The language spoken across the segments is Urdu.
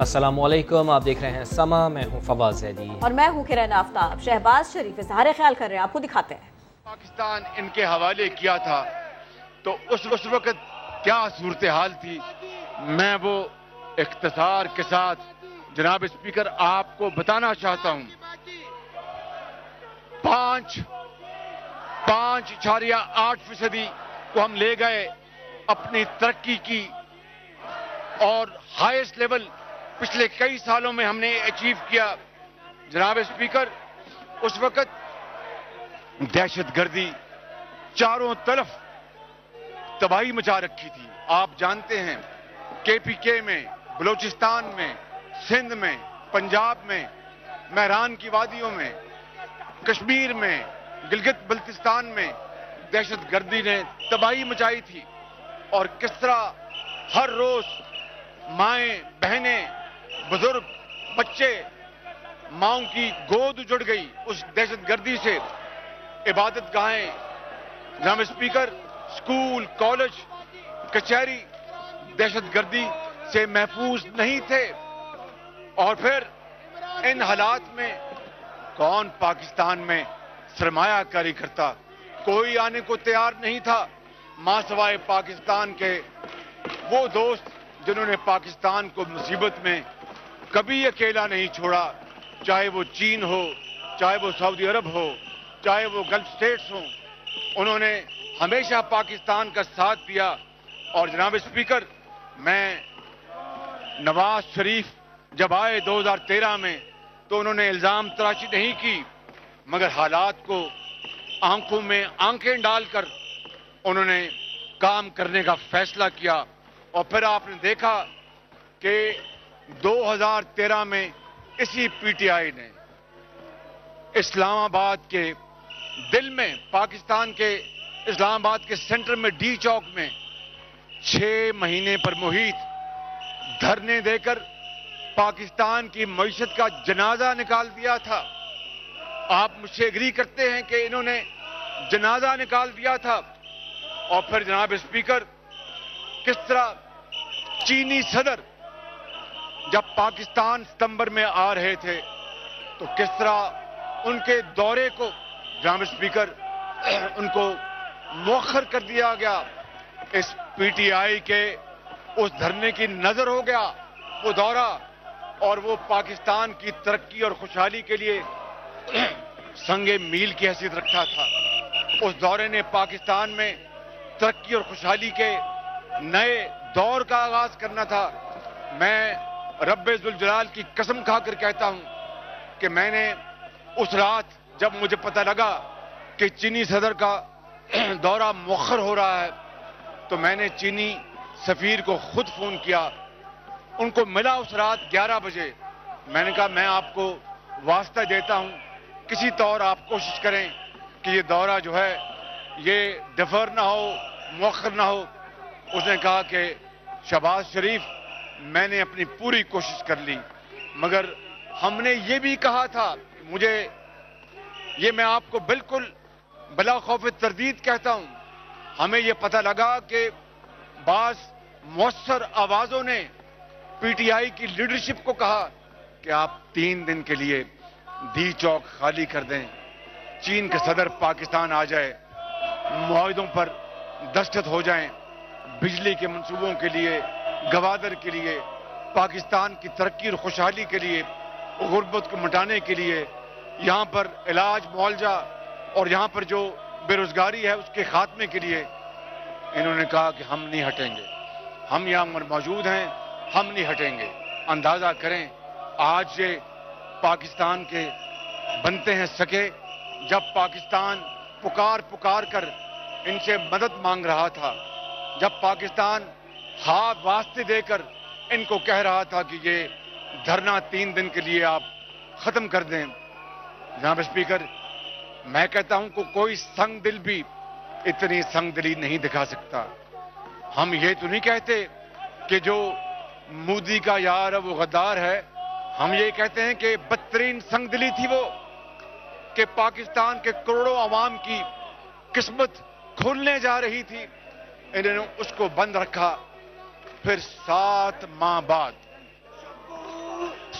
السلام علیکم، آپ دیکھ رہے ہیں سما، میں ہوں فواز زیدی اور میں ہوں کرن آفتاب۔ شہباز شریف اظہار خیال کر رہے ہیں، آپ کو دکھاتے ہیں۔ پاکستان ان کے حوالے کیا تھا تو اس وقت کیا صورتحال تھی، میں وہ اختصار کے ساتھ جناب اسپیکر آپ کو بتانا چاہتا ہوں۔ 5.8% کو ہم لے گئے اپنی ترقی کی، اور ہائیسٹ لیول پچھلے کئی سالوں میں ہم نے اچیو کیا۔ جناب اسپیکر، اس وقت دہشت گردی چاروں طرف تباہی مچا رکھی تھی۔ آپ جانتے ہیں KPK میں، بلوچستان میں، سندھ میں، پنجاب میں، مہران کی وادیوں میں، کشمیر میں، گلگت بلتستان میں دہشت گردی نے تباہی مچائی تھی، اور کس طرح ہر روز مائیں، بہنیں، بزرگ، بچے، ماؤں کی گود اجڑ گئی اس دہشت گردی سے۔ عبادت گاہیں، جناب اسپیکر، اسکول، کالج، کچہری دہشت گردی سے محفوظ نہیں تھے، اور پھر ان حالات میں کون پاکستان میں سرمایہ کاری کرتا؟ کوئی آنے کو تیار نہیں تھا، ماں سوائے پاکستان کے وہ دوست جنہوں نے پاکستان کو مصیبت میں کبھی اکیلا نہیں چھوڑا، چاہے وہ چین ہو، چاہے وہ سعودی عرب ہو، چاہے وہ گلف سٹیٹس ہوں، انہوں نے ہمیشہ پاکستان کا ساتھ دیا۔ اور جناب اسپیکر، میں نواز شریف جب آئے 2013 میں تو انہوں نے الزام تراشی نہیں کی، مگر حالات کو آنکھوں میں آنکھیں ڈال کر انہوں نے کام کرنے کا فیصلہ کیا۔ اور پھر آپ نے دیکھا کہ 2013 میں اسی PTI نے اسلام آباد کے دل میں، پاکستان کے اسلام آباد کے سینٹر میں ڈی چوک میں 6 مہینے پر محیط دھرنے دے کر پاکستان کی معیشت کا جنازہ نکال دیا تھا۔ آپ مجھ سے اگری کرتے ہیں کہ انہوں نے جنازہ نکال دیا تھا۔ اور پھر جناب اسپیکر، کس طرح چینی صدر جب پاکستان ستمبر میں آ رہے تھے تو کس طرح ان کے دورے کو جناب اسپیکر ان کو مؤخر کر دیا گیا۔ اس PTI کے اس دھرنے کی نظر ہو گیا وہ دورہ، اور وہ پاکستان کی ترقی اور خوشحالی کے لیے سنگ میل کی حیثیت رکھتا تھا۔ اس دورے نے پاکستان میں ترقی اور خوشحالی کے نئے دور کا آغاز کرنا تھا۔ میں رب ذوالجلال کی قسم کھا کر کہتا ہوں کہ میں نے اس رات جب مجھے پتہ لگا کہ چینی صدر کا دورہ مؤخر ہو رہا ہے تو میں نے چینی سفیر کو خود فون کیا، ان کو ملا اس رات 11 بجے۔ میں نے کہا میں آپ کو واسطہ دیتا ہوں، کسی طور آپ کوشش کریں کہ یہ دورہ جو ہے یہ ڈیفر نہ ہو، مؤخر نہ ہو۔ اس نے کہا کہ شہباز شریف، میں نے اپنی پوری کوشش کر لی، مگر ہم نے یہ بھی کہا تھا، میں آپ کو بالکل بلا خوف تردید کہتا ہوں، ہمیں یہ پتہ لگا کہ بعض مؤثر آوازوں نے PTI کی لیڈرشپ کو کہا کہ آپ 3 دن کے لیے ڈی چوک خالی کر دیں، چین کے صدر پاکستان آ جائے، معاہدوں پر دستخط ہو جائیں، بجلی کے منصوبوں کے لیے، گوادر کے لیے، پاکستان کی ترقی اور خوشحالی کے لیے، غربت کو مٹانے کے لیے، یہاں پر علاج معالجہ اور یہاں پر جو بے روزگاری ہے اس کے خاتمے کے لیے۔ انہوں نے کہا کہ ہم نہیں ہٹیں گے، ہم یہاں موجود ہیں، ہم نہیں ہٹیں گے۔ اندازہ کریں آج یہ پاکستان کے بنتے ہیں سکے، جب پاکستان پکار کر ان سے مدد مانگ رہا تھا، جب پاکستان ہاتھ واسطے دے کر ان کو کہہ رہا تھا کہ یہ دھرنا 3 دن کے لیے آپ ختم کر دیں۔ جناب اسپیکر، میں کہتا ہوں کہ کوئی سنگ دل بھی اتنی سنگ دلی نہیں دکھا سکتا۔ ہم یہ تو نہیں کہتے کہ جو مودی کا یار ہے وہ غدار ہے، ہم یہ کہتے ہیں کہ بدترین سنگ دلی تھی وہ کہ پاکستان کے کروڑوں عوام کی قسمت کھلنے جا رہی تھی، انہوں نے اس کو بند رکھا۔ پھر 7 ماہ بعد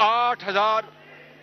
8000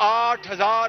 8000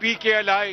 PKLI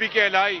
PKLI,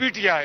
PTI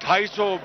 250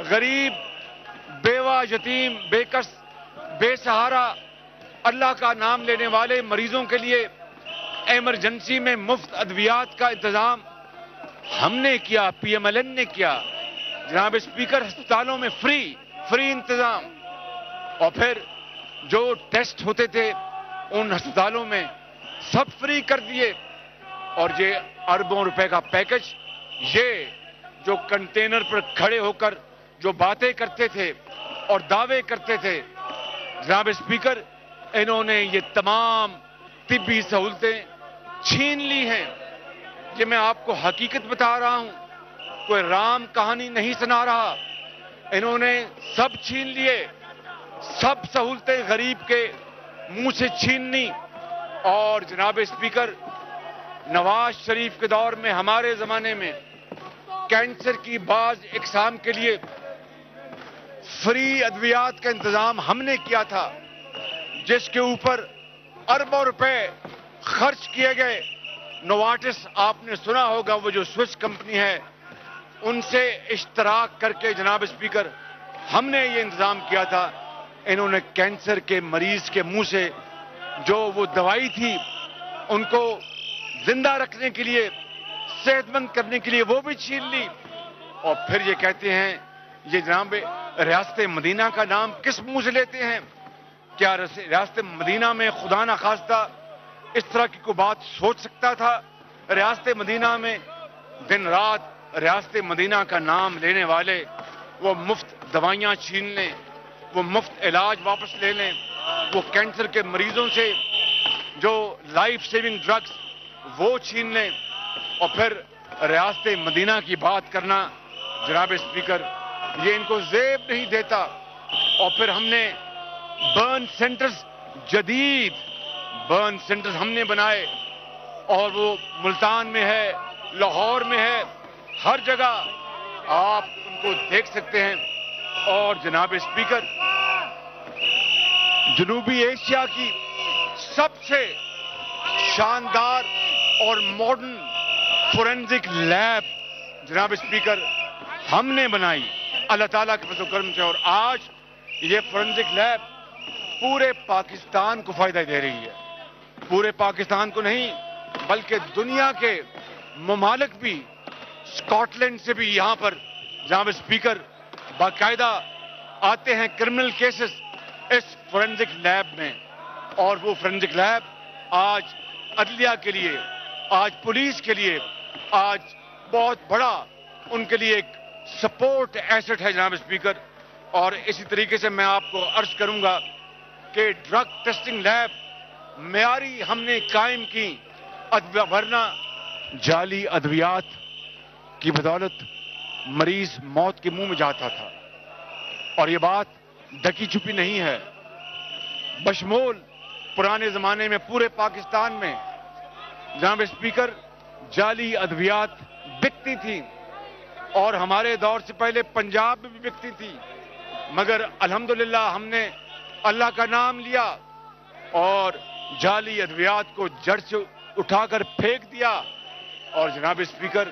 غریب، بیوہ، یتیم، بے کس، بے سہارا اللہ کا نام لینے والے مریضوں کے لیے ایمرجنسی میں مفت ادویات کا انتظام ہم نے کیا، پی ایم ایل این نے کیا. جناب اسپیکر، ہسپتالوں میں فری انتظام. اور پھر جو ٹیسٹ ہوتے تھے ان ہسپتالوں میں سب فری کر دیے. اور یہ اربوں روپے کا پیکج، یہ جو کنٹینر پر کھڑے ہو کر جو باتیں کرتے تھے اور دعوے کرتے تھے، جناب اسپیکر انہوں نے یہ تمام طبی سہولتیں چھین لی ہیں. یہ میں آپ کو حقیقت بتا رہا ہوں، کوئی رام کہانی نہیں سنا رہا. انہوں نے سب چھین لیے، سب سہولتیں غریب کے منہ سے چھیننی. اور جناب اسپیکر، نواز شریف کے دور میں، ہمارے زمانے میں کینسر کی بعض اقسام کے لیے فری ادویات کا انتظام ہم نے کیا تھا، جس کے اوپر اربوں روپے خرچ کیے گئے. نوارٹس آپ نے سنا ہوگا، وہ جو سوئس کمپنی ہے، ان سے اشتراک کر کے جناب اسپیکر ہم نے یہ انتظام کیا تھا. انہوں نے کینسر کے مریض کے منہ سے جو وہ دوائی تھی ان کو زندہ رکھنے کے لیے، صحت مند کرنے کے لیے، وہ بھی چھین لی. اور پھر یہ کہتے ہیں، یہ جناب ریاست مدینہ کا نام کس منہ سے لیتے ہیں؟ کیا ریاست مدینہ میں خدا نخواستہ اس طرح کی کوئی بات سوچ سکتا تھا؟ ریاست مدینہ میں دن رات ریاست مدینہ کا نام لینے والے وہ مفت دوائیاں چھین لیں، وہ مفت علاج واپس لے لیں، وہ کینسر کے مریضوں سے جو لائف سیونگ ڈرگز وہ چھین لیں. اور پھر ریاست مدینہ کی بات کرنا جناب اسپیکر، یہ ان کو زیب نہیں دیتا. اور پھر ہم نے برن سینٹرز، جدید برن سینٹرز ہم نے بنائے، اور وہ ملتان میں ہے، لاہور میں ہے، ہر جگہ آپ ان کو دیکھ سکتے ہیں. اور جناب اسپیکر، جنوبی ایشیا کی سب سے شاندار اور ماڈرن فورینزک لیب جناب اسپیکر ہم نے بنائی اللہ تعالیٰ کے فضل و کرم سے. اور آج یہ فورینزک لیب پورے پاکستان کو فائدہ دے رہی ہے. پورے پاکستان کو نہیں بلکہ دنیا کے ممالک بھی، اسکاٹ لینڈ سے بھی یہاں پر جناب اسپیکر باقاعدہ آتے ہیں کرمنل کیسز اس فورینزک لیب میں. اور وہ فورینزک لیب آج عدلیہ کے لیے، آج پولیس کے لیے، آج بہت بڑا ان کے لیے ایک سپورٹ ایسٹ ہے جناب اسپیکر. اور اسی طریقے سے میں آپ کو عرض کروں گا کہ ڈرگ ٹیسٹنگ لیب معیاری ہم نے قائم کی، ورنہ جعلی ادویات کی بدولت مریض موت کے منہ میں جاتا تھا. اور یہ بات ڈکی چھپی نہیں ہے. بشمول پرانے زمانے میں پورے پاکستان میں جناب اسپیکر جعلی ادویات بکتی تھی، اور ہمارے دور سے پہلے پنجاب میں بھی بکتی تھی. مگر الحمدللہ ہم نے اللہ کا نام لیا اور جعلی ادویات کو جڑ سے اٹھا کر پھینک دیا. اور جناب اسپیکر،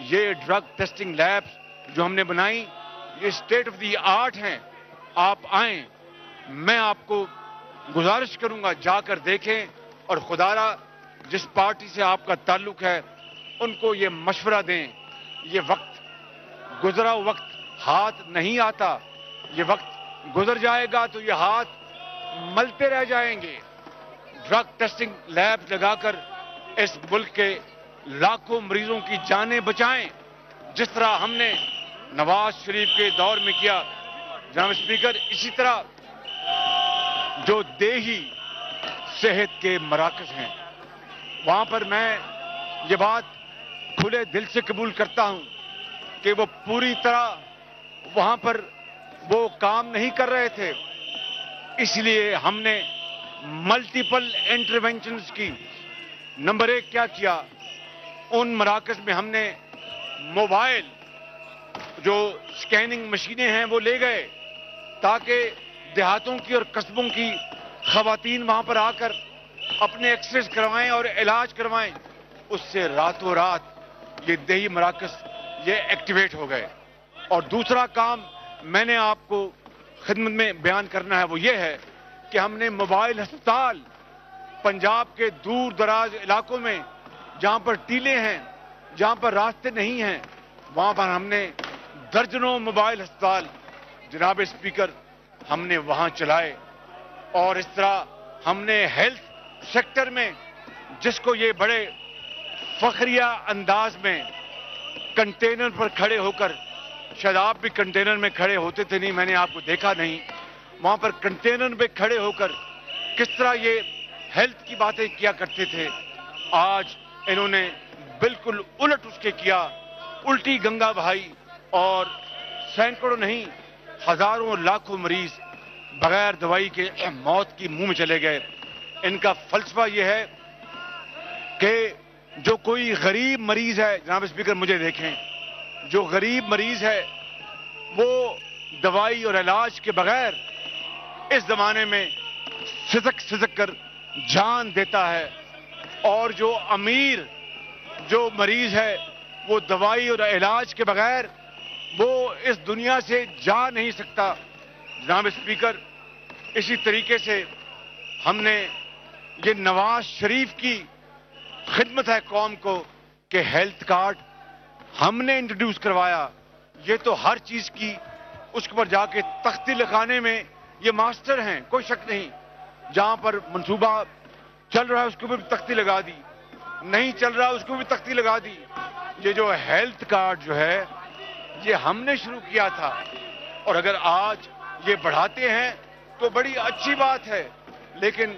یہ ڈرگ ٹیسٹنگ لیبس جو ہم نے بنائی، یہ اسٹیٹ آف دی آرٹ ہیں. آپ آئیں، میں آپ کو گزارش کروں گا جا کر دیکھیں. اور خدارا جس پارٹی سے آپ کا تعلق ہے ان کو یہ مشورہ دیں. یہ وقت گزرا وقت ہاتھ نہیں آتا، یہ وقت گزر جائے گا تو یہ ہاتھ ملتے رہ جائیں گے. ڈرگ ٹیسٹنگ لیب لگا کر اس ملک کے لاکھوں مریضوں کی جانیں بچائیں، جس طرح ہم نے نواز شریف کے دور میں کیا. جناب اسپیکر، اسی طرح جو دیہی صحت کے مراکز ہیں وہاں پر میں یہ بات کھلے دل سے قبول کرتا ہوں کہ وہ پوری طرح وہاں پر وہ کام نہیں کر رہے تھے. اس لیے ہم نے ملٹیپل انٹرونشنز کی. نمبر 1 کیا کیا؟ ان مراکز میں ہم نے موبائل جو سکیننگ مشینیں ہیں وہ لے گئے تاکہ دیہاتوں کی اور قصبوں کی خواتین وہاں پر آ کر اپنے ایکسرے کروائیں اور علاج کروائیں. اس سے راتوں رات یہ دیہی مراکز یہ ایکٹیویٹ ہو گئے. اور دوسرا کام میں نے آپ کو خدمت میں بیان کرنا ہے وہ یہ ہے کہ ہم نے موبائل ہسپتال پنجاب کے دور دراز علاقوں میں جہاں پر ٹیلے ہیں، جہاں پر راستے نہیں ہیں، وہاں پر ہم نے درجنوں موبائل ہسپتال جناب اسپیکر ہم نے وہاں چلائے. اور اس طرح ہم نے ہیلتھ سیکٹر میں جس کو یہ بڑے فخریہ انداز میں کنٹینر پر کھڑے ہو کر، شاید آپ بھی کنٹینر میں کھڑے ہوتے تھے، نہیں میں نے آپ کو دیکھا نہیں، وہاں پر کنٹینر پہ کھڑے ہو کر کس طرح یہ ہیلتھ کی باتیں کیا کرتے تھے، آج انہوں نے بالکل الٹ اس کے کیا، الٹی گنگا بہائی اور سینکڑوں نہیں ہزاروں لاکھوں مریض بغیر دوائی کے موت کی منہ میں چلے گئے. ان کا فلسفہ یہ ہے کہ جو کوئی غریب مریض ہے، جناب اسپیکر مجھے دیکھیں، جو غریب مریض ہے وہ دوائی اور علاج کے بغیر اس زمانے میں سسک سسک کر جان دیتا ہے، اور جو امیر جو مریض ہے وہ دوائی اور علاج کے بغیر وہ اس دنیا سے جا نہیں سکتا. جناب اسپیکر اسی طریقے سے ہم نے یہ نواز شریف کی خدمت ہے قوم کو کہ ہیلتھ کارڈ ہم نے انٹروڈیوس کروایا. یہ تو ہر چیز کی اس کے پر جا کے تختی لگانے میں یہ ماسٹر ہیں، کوئی شک نہیں. جہاں پر منصوبہ چل رہا ہے اس کو بھی تختی لگا دی، نہیں چل رہا اس کو بھی تختی لگا دی. یہ جو ہیلتھ کارڈ جو ہے یہ ہم نے شروع کیا تھا، اور اگر آج یہ بڑھاتے ہیں تو بڑی اچھی بات ہے. لیکن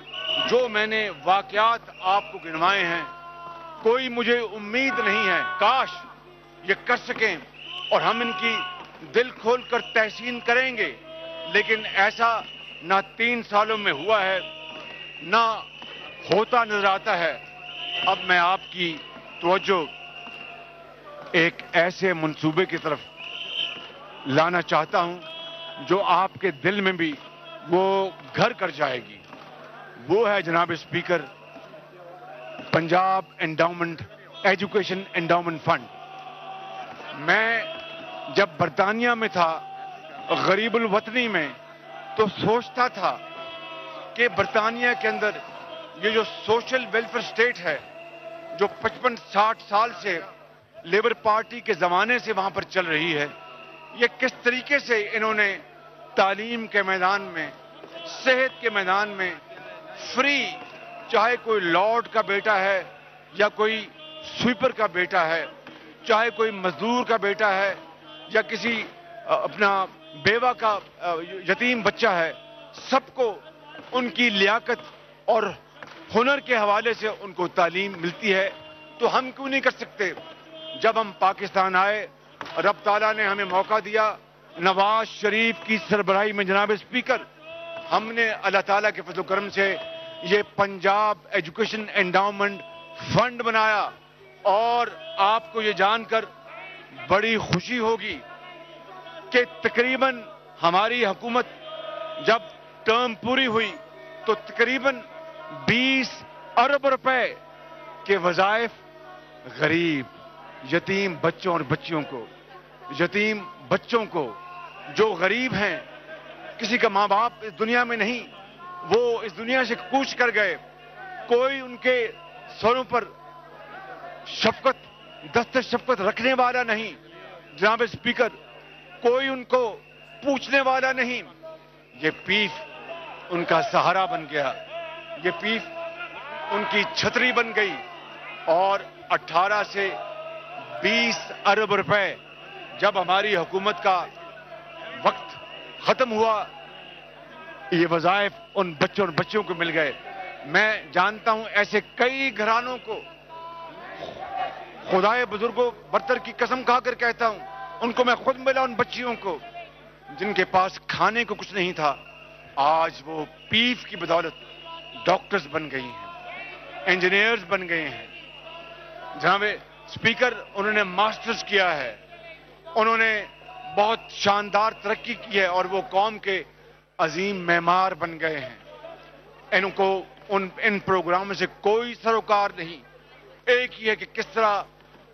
جو میں نے واقعات آپ کو گنوائے ہیں، کوئی مجھے امید نہیں ہے، کاش یہ کر سکیں اور ہم ان کی دل کھول کر تحسین کریں گے، لیکن ایسا نہ 3 سالوں میں ہوا ہے نہ ہوتا نظر آتا ہے. اب میں آپ کی توجہ ایک ایسے منصوبے کی طرف لانا چاہتا ہوں جو آپ کے دل میں بھی وہ گھر کر جائے گی. وہ ہے جناب speaker Punjab endowment education endowment fund. میں جب برطانیہ میں تھا غریب الوطنی میں تو سوچتا تھا کہ برطانیہ کے اندر یہ جو سوشل ویلفیئر سٹیٹ ہے جو 55-60 سال سے لیبر پارٹی کے زمانے سے وہاں پر چل رہی ہے، یہ کس طریقے سے انہوں نے تعلیم کے میدان میں، صحت کے میدان میں فری، چاہے کوئی لارڈ کا بیٹا ہے یا کوئی سویپر کا بیٹا ہے، چاہے کوئی مزدور کا بیٹا ہے یا کسی اپنا بیوہ کا یتیم بچہ ہے، سب کو ان کی لیاقت اور ہنر کے حوالے سے ان کو تعلیم ملتی ہے. تو ہم کیوں نہیں کر سکتے؟ جب ہم پاکستان آئے، رب تعالیٰ نے ہمیں موقع دیا، نواز شریف کی سربراہی میں جناب اسپیکر ہم نے اللہ تعالیٰ کے فضل و کرم سے یہ پنجاب ایجوکیشن انڈاؤمنٹ فنڈ بنایا. اور آپ کو یہ جان کر بڑی خوشی ہوگی کہ تقریباً ہماری حکومت جب ٹرم پوری ہوئی تو تقریباً 20 ارب روپے کے وظائف غریب یتیم بچوں اور بچیوں کو، یتیم بچوں کو جو غریب ہیں، کسی کا ماں باپ اس دنیا میں نہیں، وہ اس دنیا سے کوچ کر گئے، کوئی ان کے سروں پر شفقت، دست شفقت رکھنے والا نہیں. جناب اسپیکر کوئی ان کو پوچھنے والا نہیں. یہ پیف ان کا سہارا بن گیا، یہ پیف ان کی چھتری بن گئی. اور 18 سے 20 ارب روپے جب ہماری حکومت کا وقت ختم ہوا، یہ وظائف ان بچوں اور بچیوں کو مل گئے. میں جانتا ہوں ایسے کئی گھرانوں کو، خدائے بزرگوں برتر کی قسم کھا کر کہتا ہوں، ان کو میں خود ملا، ان بچیوں کو جن کے پاس کھانے کو کچھ نہیں تھا. آج وہ پیف کی بدولت ڈاکٹرز بن گئی ہیں، انجینئرز بن گئے ہیں. جناب اسپیکر انہوں نے ماسٹرز کیا ہے، انہوں نے بہت شاندار ترقی کی ہے اور وہ قوم کے عظیم معمار بن گئے ہیں. ان کو ان پروگراموں سے کوئی سروکار نہیں. ایک ہی ہے کہ کس طرح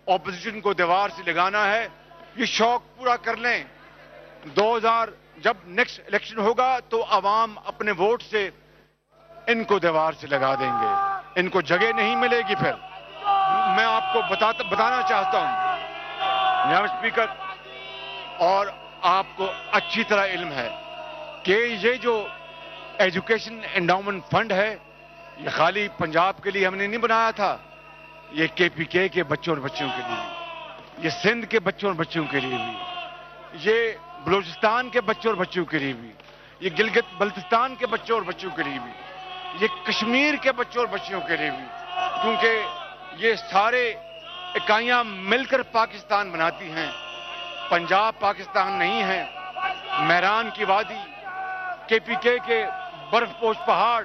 اپوزیشن کو دیوار سے لگانا ہے. یہ شوق پورا کر لیں 2000 جب نیکسٹ الیکشن ہوگا تو عوام اپنے ووٹ سے ان کو دیوار سے لگا دیں گے, ان کو جگہ نہیں ملے گی. پھر میں آپ کو بتانا چاہتا ہوں جناب اسپیکر, اور آپ کو اچھی طرح علم ہے کہ یہ جو ایجوکیشن انڈاؤمنٹ فنڈ ہے یہ خالی پنجاب کے لیے ہم نے نہیں بنایا تھا, یہ KPK کے بچوں اور بچیوں کے لیے, یہ سندھ کے بچوں اور بچیوں کے لیے بھی, یہ بلوچستان کے بچوں اور بچیوں کے لیے بھی, یہ گلگت بلتستان کے بچوں اور بچیوں کے لیے بھی, یہ کشمیر کے بچوں اور بچیوں کے لیے بھی, کیونکہ یہ سارے اکائیاں مل کر پاکستان بناتی ہیں. پنجاب پاکستان نہیں ہے. میران کی وادی, KPK کے برف پوش پہاڑ,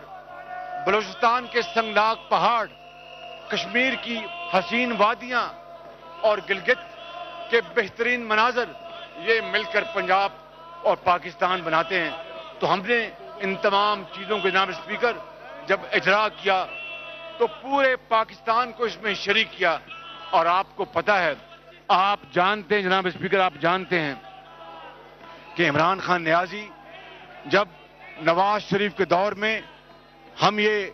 بلوچستان کے سنگلاگ پہاڑ, کشمیر کی حسین وادیاں اور گلگت کے بہترین مناظر, یہ مل کر پنجاب اور پاکستان بناتے ہیں. تو ہم نے ان تمام چیزوں کو جناب اسپیکر جب اجرا کیا تو پورے پاکستان کو اس میں شریک کیا. اور آپ کو پتہ ہے, آپ جانتے ہیں جناب اسپیکر, آپ جانتے ہیں کہ عمران خان نیازی جب نواز شریف کے دور میں ہم یہ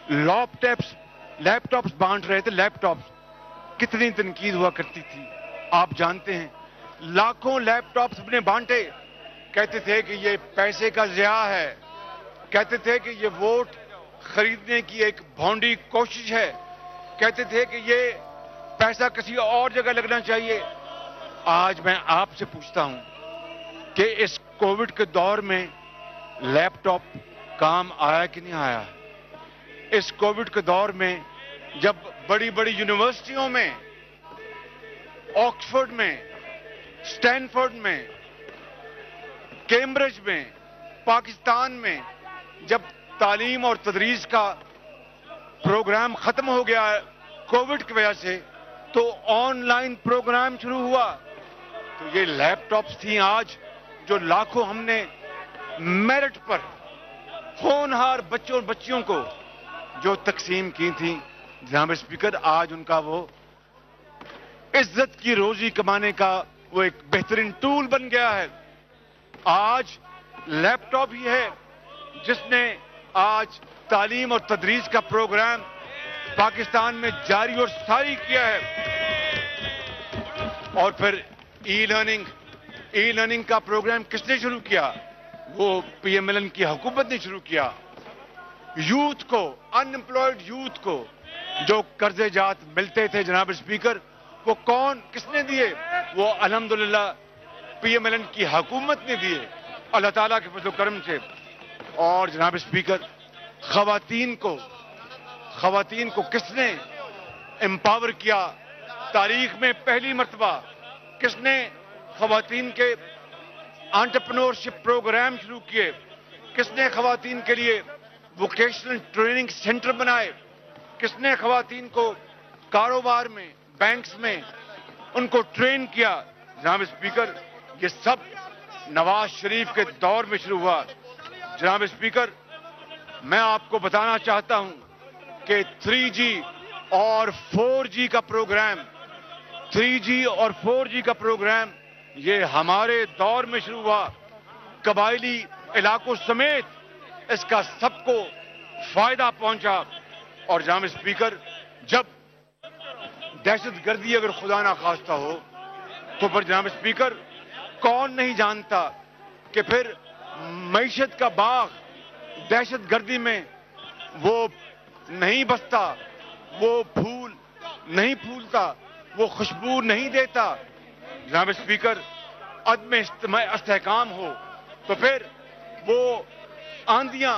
لیپ ٹاپس بانٹ رہے تھے, لیپ ٹاپس کتنی تنقید ہوا کرتی تھی آپ جانتے ہیں. لاکھوں لیپ ٹاپس اپنے بانٹے, کہتے تھے کہ یہ پیسے کا ضیاع ہے, کہتے تھے کہ یہ ووٹ خریدنے کی ایک بھونڈی کوشش ہے, کہتے تھے کہ یہ پیسہ کسی اور جگہ لگنا چاہیے. آج میں آپ سے پوچھتا ہوں کہ اس کووڈ کے دور میں لیپ ٹاپ کام آیا کہ نہیں آیا؟ اس کووڈ کے دور میں جب بڑی بڑی یونیورسٹیوں میں, آکسفورڈ میں, اسٹینفورڈ میں, کیمبرج میں, پاکستان میں جب تعلیم اور تدریس کا پروگرام ختم ہو گیا کووڈ کی وجہ سے, تو آن لائن پروگرام شروع ہوا. تو یہ لیپ ٹاپس تھیں آج جو لاکھوں ہم نے میرٹ پر ہونہار بچوں اور بچیوں کو جو تقسیم کی تھیں جناب اسپیکر, آج ان کا وہ عزت کی روزی کمانے کا وہ ایک بہترین ٹول بن گیا ہے. آج لیپ ٹاپ ہی ہے جس نے آج تعلیم اور تدریس کا پروگرام پاکستان میں جاری اور ساری کیا ہے. اور پھر ای لرننگ کا پروگرام کس نے شروع کیا؟ وہ PMLN کی حکومت نے شروع کیا. یوتھ کو, ان امپلائڈ یوتھ کو جو قرضے جات ملتے تھے جناب اسپیکر, وہ کس نے دیے؟ وہ الحمدللہ PMLN کی حکومت نے دیے, اللہ تعالیٰ کے فضل و کرم سے. اور جناب اسپیکر, خواتین کو کس نے امپاور کیا؟ تاریخ میں پہلی مرتبہ کس نے خواتین کے انٹرپرینورشپ پروگرام شروع کیے؟ کس نے خواتین کے لیے ووکیشنل ٹریننگ سینٹر بنائے؟ کس نے خواتین کو کاروبار میں, بینکس میں ان کو ٹرین کیا؟ جناب اسپیکر, یہ سب نواز شریف کے دور میں شروع ہوا. جناب اسپیکر, میں آپ کو بتانا چاہتا ہوں کہ 3G اور 4G کا پروگرام 3G اور 4G کا پروگرام یہ ہمارے دور میں شروع ہوا. قبائلی علاقوں سمیت اس کا سب کو فائدہ پہنچا. اور جناب اسپیکر, جب دہشت گردی اگر خدا نہ خواستہ ہو تو پھر جناب اسپیکر کون نہیں جانتا کہ پھر معیشت کا باغ دہشت گردی میں وہ نہیں بستا, وہ پھول نہیں پھولتا, وہ خوشبو نہیں دیتا. جناب اسپیکر, عدم استحکام ہو تو پھر وہ آندیاں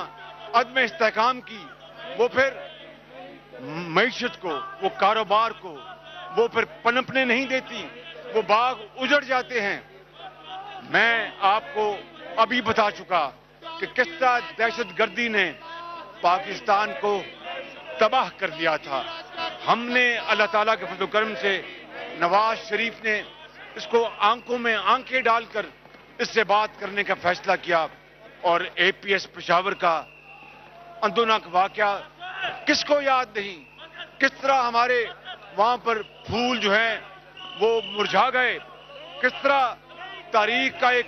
عدم استحکام کی وہ پھر معیشت کو, وہ کاروبار کو وہ پھر پنپنے نہیں دیتی, وہ باغ اجڑ جاتے ہیں. میں آپ کو ابھی بتا چکا کہ کس طرح دہشت گردی نے پاکستان کو تباہ کر دیا تھا. ہم نے اللہ تعالیٰ کے فضل و کرم سے, نواز شریف نے اس کو آنکھوں میں آنکھیں ڈال کر اس سے بات کرنے کا فیصلہ کیا. اور APS پشاور کا اندوناک واقعہ کس کو یاد نہیں, کس طرح ہمارے وہاں پر پھول جو ہیں وہ مرجھا گئے, کس طرح تاریخ کا ایک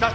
10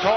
100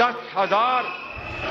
10,000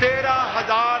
13,000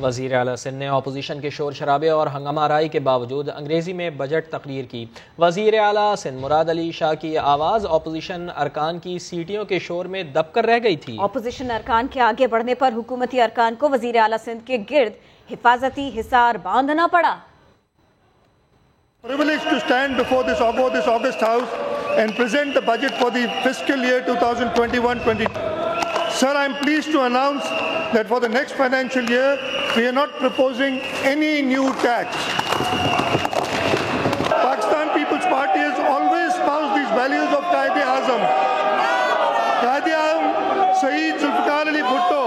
وزیر اعلیٰ سندھ نے اپوزیشن کے شور شرابے اور ہنگامہ آرائی کے باوجود انگریزی میں بجٹ تقریر کی۔ وزیر اعلیٰ سندھ مراد علی شاہ کی آواز اپوزیشن ارکان کی سیٹیوں کے شور میں دب کر رہ گئی تھی۔ اپوزیشن ارکان کے آگے بڑھنے پر حکومتی ارکان کو وزیر اعلیٰ سندھ کے گرد حفاظتی حصار باندھنا پڑا۔ Privileged to stand before this August House and present the budget for the fiscal year 2021-22. Sir, I am pleased to announce that for the next financial year, we are not proposing any new tax. Pakistan People's Party has always espoused these values of Quaid-e-Azam. Quaid-e-Azam Shaheed Zulfikar Ali Bhutto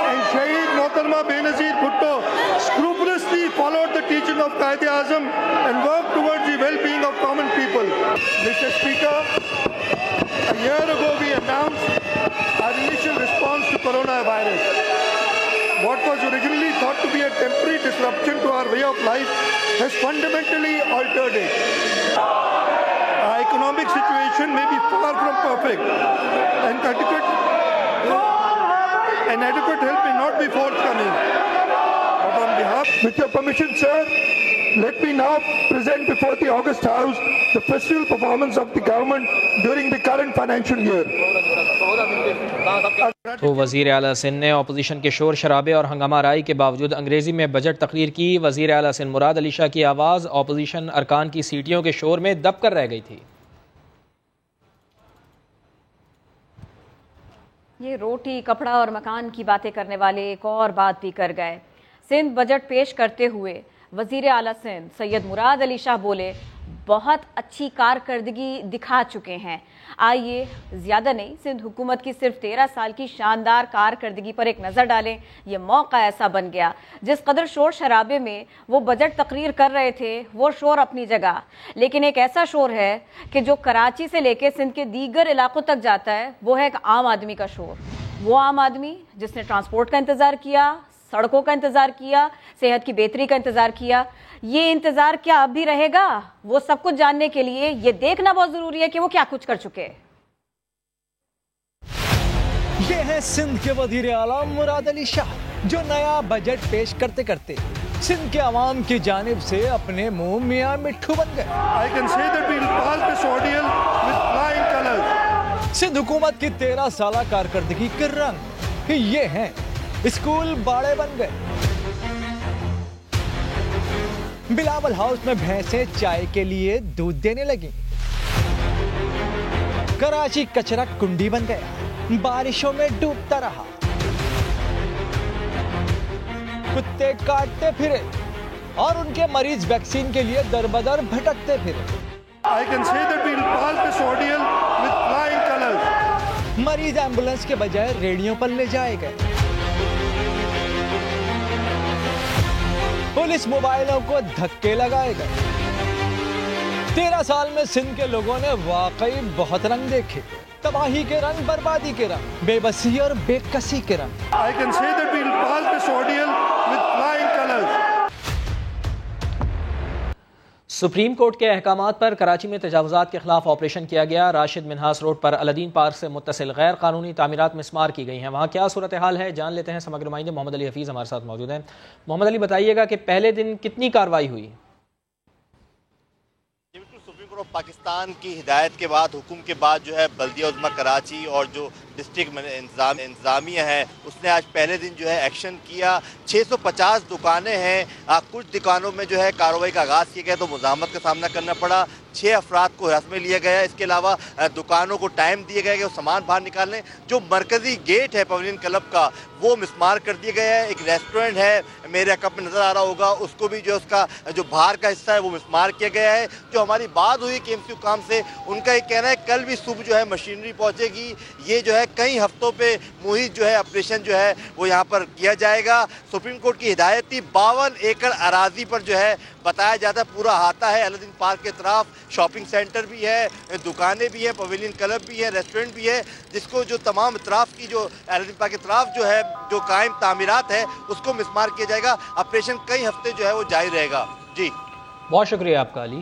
and Shaheed Mohtarma Benazir Bhutto scrupulously followed the teaching of Quaid-e-Azam and worked towards the well-being of common people. Mr. Speaker, a year ago we announced our initial response to coronavirus. What was originally thought to be a temporary disruption to our way of life has fundamentally altered it. Our economic situation may be far from perfect, and adequate help may not be forthcoming. But on behalf, with your permission, sir, let me now present before the August House the fiscal performance of the government during the current financial year. تو وزیر اعلیٰ سندھ نے اپوزیشن کے شور شرابے اور ہنگامہ آرائی کے باوجود انگریزی میں بجٹ تقریر کی۔ وزیر اعلیٰ سندھ مراد علی شاہ کی آواز اپوزیشن ارکان کی سیٹیوں کے شور میں دب کر رہ گئی تھی۔ یہ روٹی کپڑا اور مکان کی باتیں کرنے والے ایک اور بات بھی کر گئے۔ سندھ بجٹ پیش کرتے ہوئے وزیر اعلیٰ سندھ سید مراد علی شاہ بولے، بہت اچھی کارکردگی دکھا چکے ہیں۔ آئیے زیادہ نہیں، سندھ حکومت کی صرف 13 سال کی شاندار کارکردگی پر ایک نظر ڈالیں۔ یہ موقع ایسا بن گیا، جس قدر شور شرابے میں وہ بجٹ تقریر کر رہے تھے، وہ شور اپنی جگہ، لیکن ایک ایسا شور ہے کہ جو کراچی سے لے کے سندھ کے دیگر علاقوں تک جاتا ہے، وہ ہے ایک عام آدمی کا شور۔ وہ عام آدمی جس نے ٹرانسپورٹ کا انتظار کیا، سڑکوں کا انتظار کیا، صحت کی بہتری کا انتظار کیا۔ یہ انتظار کیا اب بھی رہے گا؟ وہ سب کچھ جاننے کے لیے یہ دیکھنا بہت ضروری ہے کہ وہ کیا کچھ کر چکے۔ یہ ہے سندھ کے وزیر اعلیٰ مراد علی شاہ، جو نیا بجٹ پیش کرتے کرتے سندھ کے عوام کی جانب سے اپنے منہ میاں مٹھو بن گئے۔ I can say that we will pass this ordeal with flying colors. Sindh حکومت کی 13 سالہ کارکردگی کے رنگ یہ ہیں۔ اسکول باڑے بن گئے، بلاول ہاؤس میں بھینسیں چائے کے لیے دودھ دینے لگیں، کراچی کچرا کنڈی بن گیا، بارشوں میں ڈوبتا رہا، کتے کاٹتے پھرے اور ان کے مریض ویکسین کے لیے در بدر بھٹکتے پھرے۔ I can say that we will pass this ordeal with flying colors. مریض ایمبولنس کے بجائے ریڑیوں پر لے جائے گئے، پولیس موبائلوں کو دھکے لگائے گئے۔ 13 سال میں سندھ کے لوگوں نے واقعی بہت رنگ دیکھے، تباہی کے رنگ، بربادی کے رنگ، بے بسی اور بے کسی کے رنگ۔ I can say that we will pass this ordeal with flying colors. Supreme court کے احکامات پر کراچی میں تجاوزات کے خلاف آپریشن کیا گیا۔ راشد منہاس روڈ پر الدین پارک سے متصل غیر قانونی تعمیرات مسمار کی گئی ہیں۔ وہاں کیا صورتحال ہے جان لیتے ہیں، سماجی نمائندے محمد علی حفیظ ہمارے ساتھ موجود ہیں۔ محمد علی، بتائیے گا کہ پہلے دن کتنی کارروائی ہوئی؟ سپریم کورٹ آف پاکستان کی ہدایت کے بعد، حکم کے بعد جو ہے بلدیہ عظمیٰ کراچی اور جو ڈسٹرکٹ انتظامیہ ہے اس نے آج پہلے دن جو ہے ایکشن کیا۔ 650 دکانیں ہیں، کچھ دکانوں میں جو ہے کارروائی کا آغاز کیا گیا تو مزاحمت کا سامنا کرنا پڑا۔ 6 افراد کو حراست میں لیا گیا۔ اس کے علاوہ دکانوں کو ٹائم دیا گیا کہ وہ سامان باہر نکال لیں۔ جو مرکزی گیٹ ہے پویلین کلب کا وہ مسمار کر دیا گیا ہے۔ ایک ریسٹورنٹ ہے میرے کپ میں نظر آ رہا ہوگا، اس کو بھی جو اس کا جو باہر کا حصہ ہے وہ مسمار کیا گیا ہے۔ جو ہماری بات ہوئی کہ KMC حکام سے، ان کا یہ کہنا ہے کل بھی صبح جو ہے مشینری پہنچے گی۔ یہ جو ہے کئی ہفتوں پہ محیط جو ہے آپریشن جو ہے وہ یہاں پر کیا جائے گا۔ سپریم کورٹ کی ہدایت تھی 52 ایکڑ اراضی پر جو ہے بتایا جاتا ہے پورا احاطہ ہے۔ الدین پارک کے طرف شاپنگ سینٹر بھی ہے، دکانیں بھی ہیں، پویلین کلب بھی ہے، ریسٹورنٹ بھی ہے، جس کو جو تمام اطراف کی جو الدین پارک کے طرف جو ہے جو قائم تعمیرات ہے اس کو مسمار کیا جائے گا۔ آپریشن کئی ہفتے جو ہے وہ جاری رہے گا۔ جی بہت شکریہ آپ کا علی۔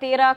13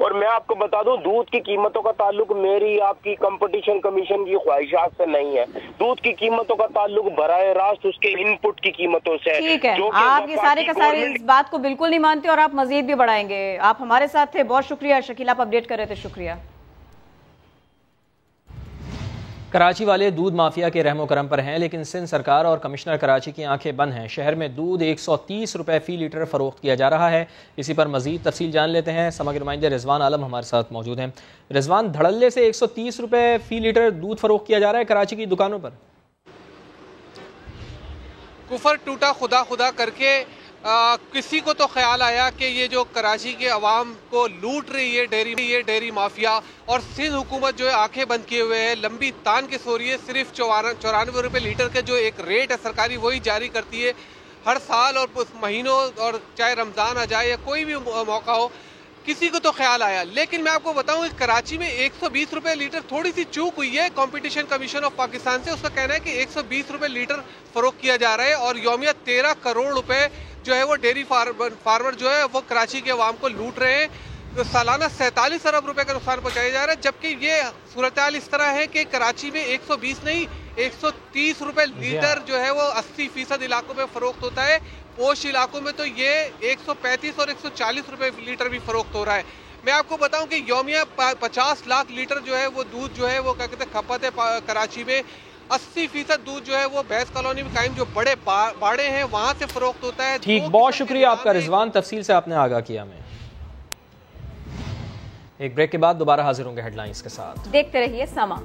اور میں آپ کو بتا دوں دودھ کی قیمتوں کا تعلق میری آپ کی کمپٹیشن کمیشن کی خواہشات سے نہیں ہے. دودھ کی قیمتوں کا تعلق براہ راست اس کے ان پٹ کی قیمتوں سے ہے. ٹھیک ہے, آپ یہ سارے کا سارے اس بات کو بالکل نہیں مانتے اور آپ مزید بھی بڑھائیں گے. آپ ہمارے ساتھ تھے, بہت شکریہ. شکیل آپ اپڈیٹ کر رہے تھے, شکریہ. کراچی والے دودھ مافیا کے رحم و کرم پر ہیں, لیکن سندھ سرکار اور کمشنر کراچی کی آنکھیں بند ہیں. شہر میں دودھ 130 روپے فی لیٹر فروخت کیا جا رہا ہے. اسی پر مزید تفصیل جان لیتے ہیں. سما کے نمائندے رضوان عالم ہمارے ساتھ موجود ہیں. رضوان, دھڑلے سے 130 روپے فی لیٹر دودھ فروخت کیا جا رہا ہے کراچی کی دکانوں پر. کفر ٹوٹا خدا خدا کر کے کسی کو تو خیال آیا کہ یہ جو کراچی کے عوام کو لوٹ رہی ہے ڈیری مافیا, اور سندھ حکومت جو ہے آنکھیں بند کیے ہوئے ہے, لمبی تان کے سو رہی ہے. صرف 94 روپے لیٹر کا جو ایک ریٹ ہے سرکاری وہی جاری کرتی ہے ہر سال اور مہینوں, اور چاہے رمضان آ جائے یا کوئی بھی موقع ہو. کسی کو تو خیال آیا, لیکن میں آپ کو بتاؤں کہ کراچی میں 120 روپے لیٹر تھوڑی سی چوک ہوئی ہے کمپٹیشن کمیشن آف پاکستان سے. اس کا کہنا ہے کہ 120 روپے لیٹر فروخت کیا جا رہا ہے, اور یومیہ 13 کروڑ روپے جو ہے وہ ڈیری فارمر جو ہے وہ کراچی کے عوام کو لوٹ رہے ہیں. سالانہ 47 ارب روپے کا نقصان پہنچایا جا رہا ہے. جبکہ یہ صورتحال اس طرح ہے کہ کراچی میں 120 نہیں 130 روپے لیٹر جو ہے وہ 80% علاقوں میں فروخت ہوتا ہے. پوش علاقوں میں تو یہ 135 اور 140 روپے لیٹر بھی فروخت ہو رہا ہے. میں آپ کو بتاؤں کہ یومیہ 50 لاکھ لیٹر جو ہے وہ دودھ جو ہے وہ کیا کہتے ہیں کھپت ہے کراچی میں. 80% دودھ جو ہے وہ بیس کالونی میں قائم جو بڑے باڑے ہیں وہاں سے فروخت ہوتا ہے. ٹھیک, بہت شکریہ آپ کا رضوان, تفصیل سے آپ نے آگاہ کیا ہمیں. ایک بریک کے بعد دوبارہ حاضر ہوں گے ہیڈ لائنز کے ساتھ. دیکھتے رہیے سما.